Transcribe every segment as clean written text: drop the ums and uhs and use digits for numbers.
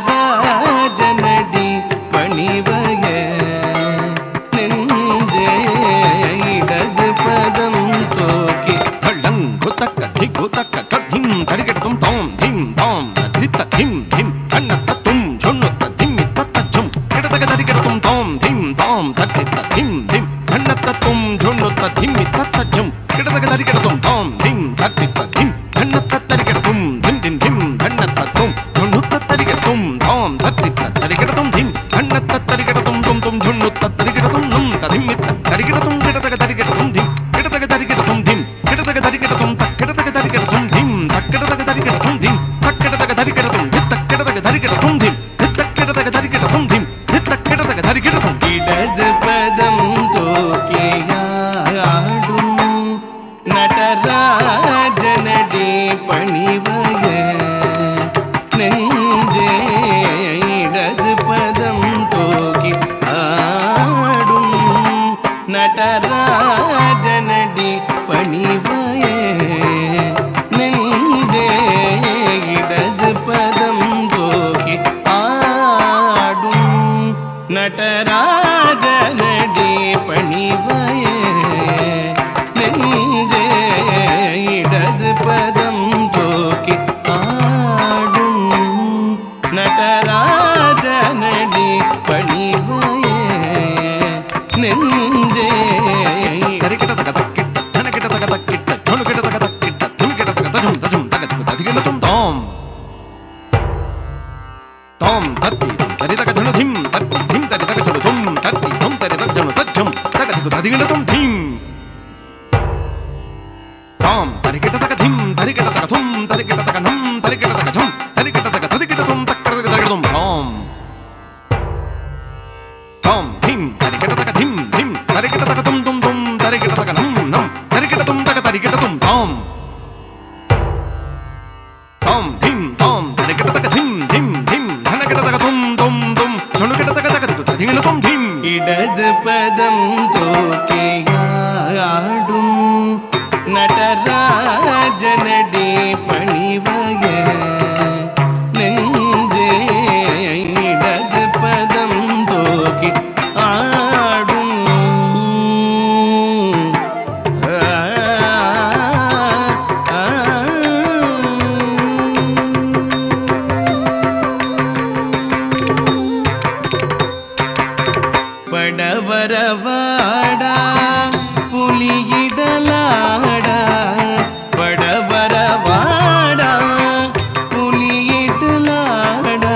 நடராஜனடி பணிவய நெஞ்சே இடது பதம் தோக்கி தள்ளங்கு தக்க திக்கு தக்க தத்திம் தரிகடதும் தாம் திம் தாம் தித்த திம் திம் கண்ணத்த தும் சொன்னுத்த திம்மி தத்த ஜும் கிடதக தரிகடதும் தாம் திம் தாம் தத்தித்த திம் திம் கண்ணத்த தும் சொன்னுத்த திம்மி தத்த ஜும் கிடதக தரிகடதும் தாம் திம் தத்தித்த திம் கண்ணத்த தரிகடதும் திம் திம் திம் கண்ணத்த தும் சொன்னுத்த தரிகடதும் தாம் தத்தித்த தரிகடதும் திம் கண்ணத்த தரிகடதும் தும் தும் சொன்னுத்த தரிகடதும் நும் ததிம்மித்த தரிகடதும் கிடதக தரிகடதும் திம் கிடதக தரிகடதும் திம் கிடதக தரிகடதும் தக்கிடதக தரிகடதும் திம் தக்கிடதக தரிகடதும் திம் தக்கிடதக தரிகடதும் தித்தக்கிடதக தரிகடதும் திம் தித்தக்கிடதக தரிகடதும் திம் தித்தக்கிடதக தரிகடதும் இடது பதம் தோக்கியாடும் நடராஜனடி பணிவய நெஞ்சே இடது பதம் தோக்கி ஆடும் நடராஜனடி பணிவய நெஞ்சே இடது பதம் தோக்கி ஆடும் நடராஜனடி பணிவய நெஞ்சே இடது பதம் தோக்கி ஆடும் நடராஜனடி பணிவய நெஞ்சே தரிகடதக தக்கிட்ட தனகிடதக தக்கிட்ட சொனுகிடதக தக்கிட்ட தும்கிடதக தஜும் தஜும் தகதக ததிகிடதும் தாம் தாம் தத்தி தரிதக ஜனு திம் தத்தி திம் தரிதக ஜனு தும் தத்தி தும் தரிதக ஜனு தஜும் தகதக ததிகிடதும் திம் தாம் தரிகிடதக திம் தரிகிடதக தும் தரிகிடதக நம் தரிகிடதக ஜும் தரிகிடதக ததிகிடதும் தக்கடதக தரிகிடதும் தாம் தாம் திம் தரிகிடதக திம் திம் தரிகிடதக தும் தும் தும் தரிகிடதக நம் நம் தரிகிடதும் தக தரிகிடதும் தாம் தாம் திம் தாம் தரிகிடதக திம் திம் திம் தனகிடதக தும் தும் தும் சொனுகிடதக தகதக ததிகிடதும் திம் இடது பதம் தோக்கியாடும் நடராஜனடி பணிவய நெஞ்சே இடது பதம் தோக்கி ஆடும் படவரவாடா புலியிடலாடா படவரவாடா புலியிடலாடா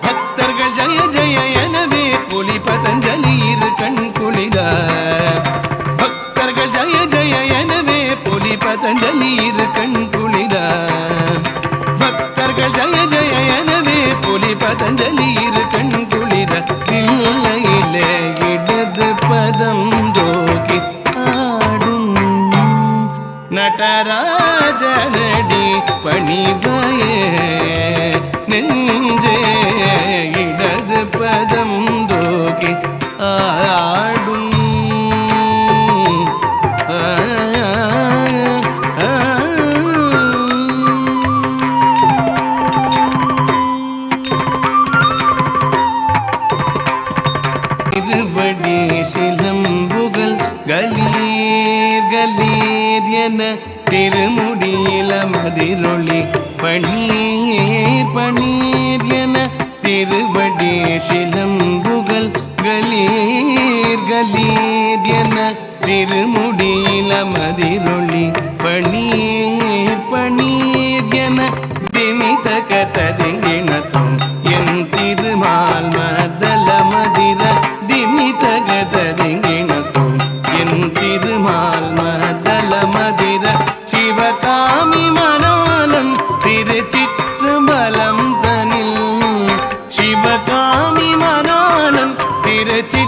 பக்தர்கள் ஜய ஜய எனவே புலி பதஞ்சலி இரு கண் குளித பக்தர்கள் ஜய ஜய எனவே புலி பதஞ்சலி இரு கண் குளித பக்தர்கள் ஜய ஜய எனவே புலி பதஞ்சலி இரு கண் குளித இல்லையிலே இடது பதம் தோக்கி ஆடும் நடராஜனடி பணிவய நெஞ்சே இடது பதம் தோக்கி ஆடும் திருவடி சிலம்புகள் கலீர் கலீர் என திருமுடியில மதிரொளி பணீர் பணீர் என திருவடி சிலம்புகள் கலீர் கலீர் என திருமுடியில மதிரொளி பணீர் பணீர் என திமித கததிங்கிணத்தும் என் திருமால் மதல மதிர திமித கததிங்கிணத்தும் என் திருமால் மதல மதிர சிவகாமி மணாலம் திருச்சிற்றம்பலம் தனில் சிவகாமி மணாலம் திருச்சி